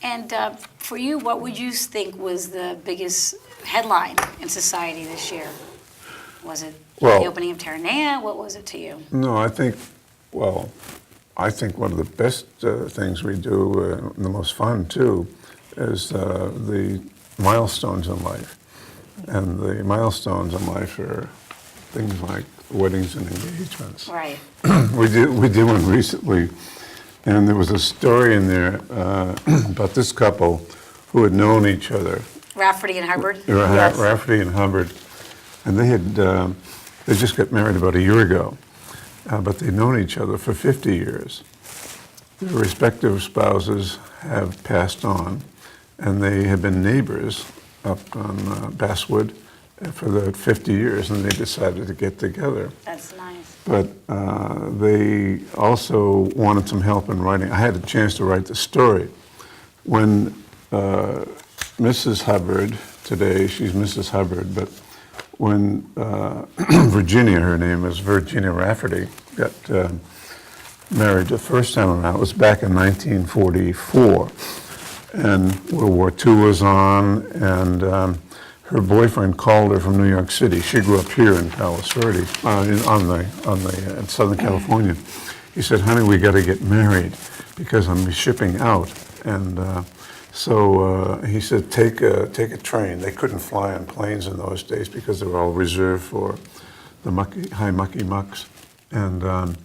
And for you, what would you think was the biggest headline in society this year? Was it the opening of Terranea? What was it to you? No, I think one of the best things we do, and the most fun too, is the milestones in life. And the milestones in life are things like weddings and engagements. Right. We did one recently, and there was a story in there about this couple who had known each other. Rafferty and Hubbard? Yes. Rafferty and Hubbard. And they just got married about a year ago, but they'd known each other for 50 years. Their respective spouses have passed on, and they have been neighbors up on Basswood for the 50 years, and they decided to get together. That's nice. But they also wanted some help in writing. I had a chance to write the story. When Mrs. Hubbard, today she's Mrs. Hubbard, but when Virginia, her name is Virginia Rafferty, got married the first time around, it was back in 1944. And World War II was on, and her boyfriend called her from New York City. She grew up here in Palos Verdes, in Southern California. He said, "Honey, we got to get married because I'm shipping out." And so he said, take a train. They couldn't fly on planes in those days because they were all reserved for the high mucky mucks. And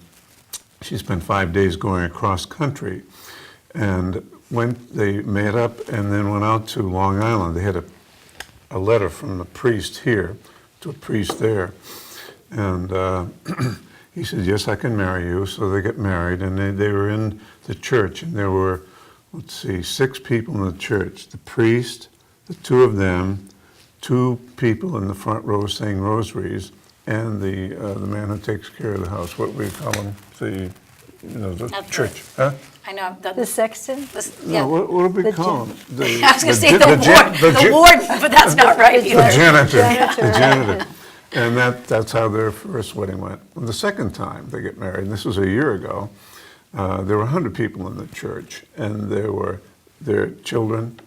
she spent 5 days going across country. And they met up and then went out to Long Island. They had a letter from the priest here to a priest there. And he said, "Yes, I can marry you." So they got married, and they were in the church, and there were, 6 people in the church. The priest, the 2 of them, 2 people in the front row saying rosaries, and the man who takes care of the house. What we call him? The church. Huh? I know. The sexton? No, what do we call him? I was going to say the warden, but that's not right either. The janitor. The janitor. And that's how their first wedding went. And the second time they get married, and this was a year ago, there were 100 people in the church, and there were their children,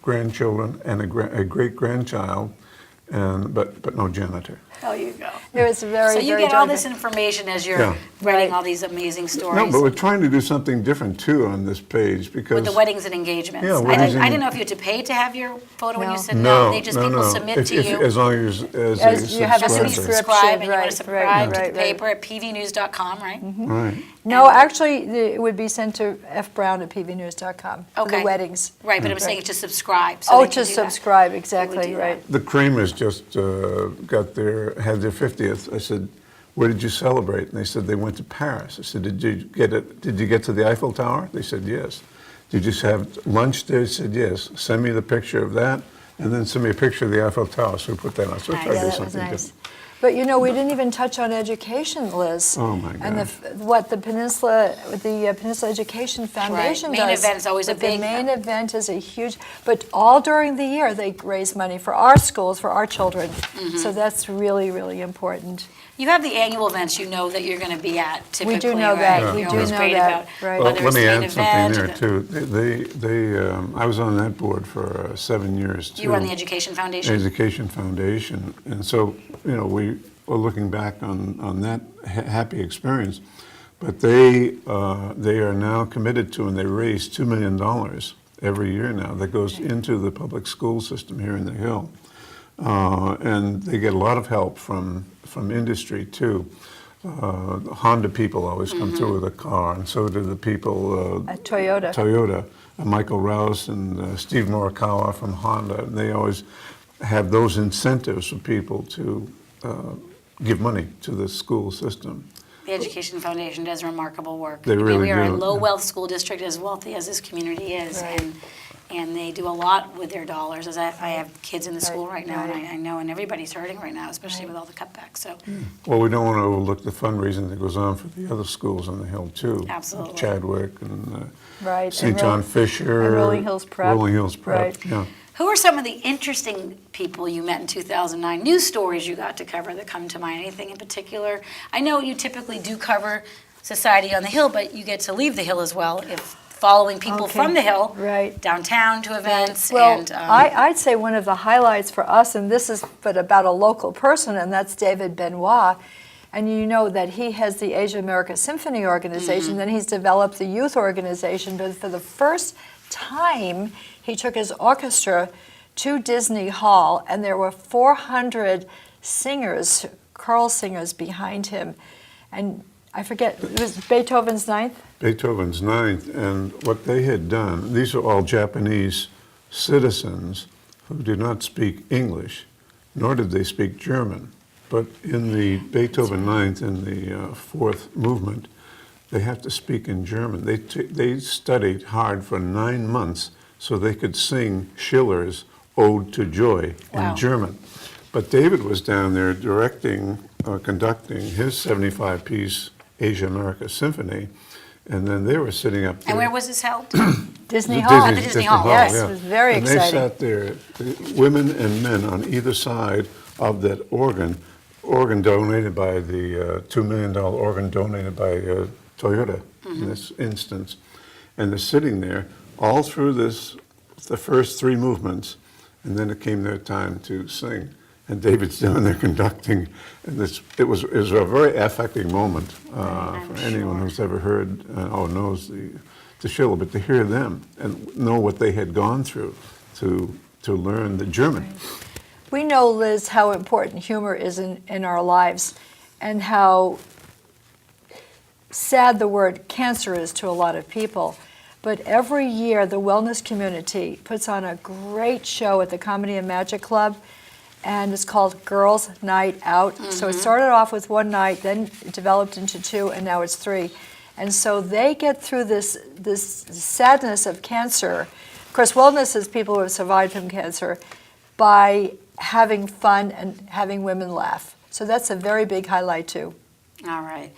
grandchildren, and a great-grandchild, but no janitor. There you go. It was very, So you very get all joyful. this information as you're writing all these amazing stories. No, but we're trying to do something different too on this page because with the weddings and engagements. Yeah, I didn't know if you had to pay to have your photo when you said no. They just people submit to you. As long as you have a As you subscription. subscribe, and you want to Right, subscribe to right, the paper at pvnews.com, right? Right. No, actually, it would be sent to fbrown@pvnews.com for Okay. the weddings. Right, but I'm saying to subscribe. So Oh, they can to do that. subscribe, do exactly, that. right. The Kramers just had their 50th. I said, "Where did you celebrate?" And they said they went to Paris. I said, "Did you get to the Eiffel Tower?" They said, "Yes." "Did you have lunch there?" They said, "Yes." "Send me the picture of that, and then send me a picture of the Eiffel Tower." So we put that on. So we tried to do that was something nice. different. But we didn't even touch on education, Liz. Oh my And gosh. what the Peninsula Education Foundation Main does. event's always a But big- The main event is a huge, but all during the year they raise money for our schools, for our children. Mm-hmm. So that's really, really important. You have the annual events you know that you're going to be at typically, We do know right? that. You're We do always know great that, about right. Well, whether let it's me main add something event or there the- too. I was on that board for 7 years too. You run the Education Foundation? Education Foundation, and so we were looking back on that happy experience. But they are now committed to, and they raise $2 million every year now that goes into the public school system here in the Hill, and they get a lot of help from industry too. Honda people always come through with a car, and so do the people At Toyota. Toyota, Michael Rouse and Steve Morikawa from Honda, and they always have those incentives for people to give money to the school system. The Education Foundation does remarkable work. They really we are a do. low-wealth school district, as wealthy as this community is, Right. and they do a lot with their dollars. As I have kids in the school right now, right. and I know, and everybody's hurting right now, especially with all the cutbacks. So, Well, we don't want to overlook the fundraising that goes on for the other schools on the Hill too. Absolutely. Chadwick and Right. St. and John Ro- Fisher. and Rolling Hills Prep. Rolling Hills Prep, Right. yeah. who are some of the interesting people you met in 2009? News stories you got to cover that come to mind? Anything in particular? I know you typically do cover society on the Hill, but you get to leave the Hill as well if following people Okay. from the Hill Right. downtown to events. Well, And I'd say one of the highlights for us, and this is but about a local person, and that's David Benoit. And you know that he has the Asia America Symphony Organization, then he's developed the youth organization, but for the first time, he took his orchestra to Disney Hall, and there were 400 singers, choral singers behind him. And I forget, it was Beethoven's Ninth? Beethoven's Ninth, and what they had done, these are all Japanese citizens who did not speak English, nor did they speak German. But in the Beethoven Ninth, in the fourth movement, they have to speak in German. They studied hard for 9 months so they could sing Schiller's Ode to Joy Wow. in German. But David was down there directing, conducting his 75-piece Asia America Symphony, and then they were sitting up there. and where was this held? Disney The Hall. At the Disney Hall, yes, yeah. it was very and exciting. they sat there, women and men on either side of that organ donated by the $2 million organ donated by Toyota in this instance. And they're sitting there all through the first 3 movements, and then it came their time to sing. And David's down there conducting, and it was a very affecting moment for anyone who's ever heard or knows the Schiller, but to hear them and know what they had gone through to learn the German. We know, Liz, how important humor is in our lives and how sad the word cancer is to a lot of people. But every year, the wellness community puts on a great show at the Comedy and Magic Club, and it's called Girls Night Out. So it started off with 1 night, then it developed into 2, and now it's 3. And so they get through this sadness of cancer. Of course, wellness is people who have survived from cancer by having fun and having women laugh. So that's a very big highlight, too. All right.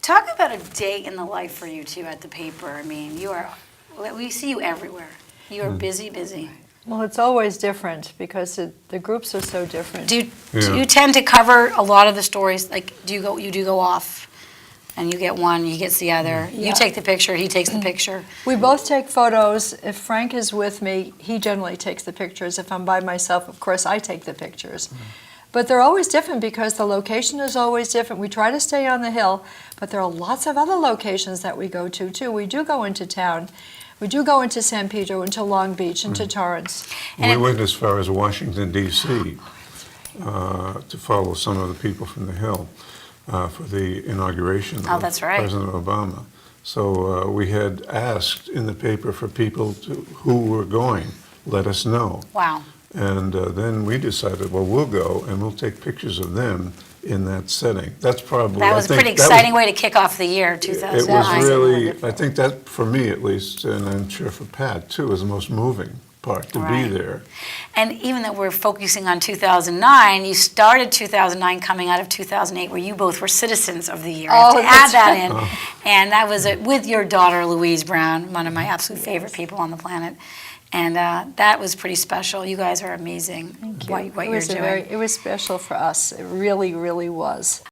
Talk about a day in the life for you two at the paper. I mean, we see you everywhere. You are busy, busy. Well, it's always different because the groups are so different. Do you tend to cover a lot of the stories? Like, you do go off and you get one, he gets the other. Yeah. You take the picture, he takes the picture. We both take photos. If Frank is with me, he generally takes the pictures. If I'm by myself, of course, I take the pictures. But they're always different because the location is always different. We try to stay on the hill, but there are lots of other locations that we go to, too. We do go into town. We do go into San Pedro, into Long Beach, into Torrance. We went as far as Washington, D.C. To follow some of the people from the Hill for the inauguration of that's right. President Obama. So we had asked in the paper for people who were going, let us know. Wow. And then we decided, well, we'll go and we'll take pictures of them in that setting. That's probably, That was a pretty exciting way to kick off the year, It 2009. was really, I think that, for me at least, and I'm sure for Pat too, is the most moving part, to Right. be there. And even though we're focusing on 2009, you started 2009 coming out of 2008, where you both were Citizens of the Year. Oh, to add that's that in, and that was with your daughter Louise Brown, one of my absolute favorite people on the planet. And that was pretty special. You guys are amazing. What It you're was doing. it was special for us. It really, really was.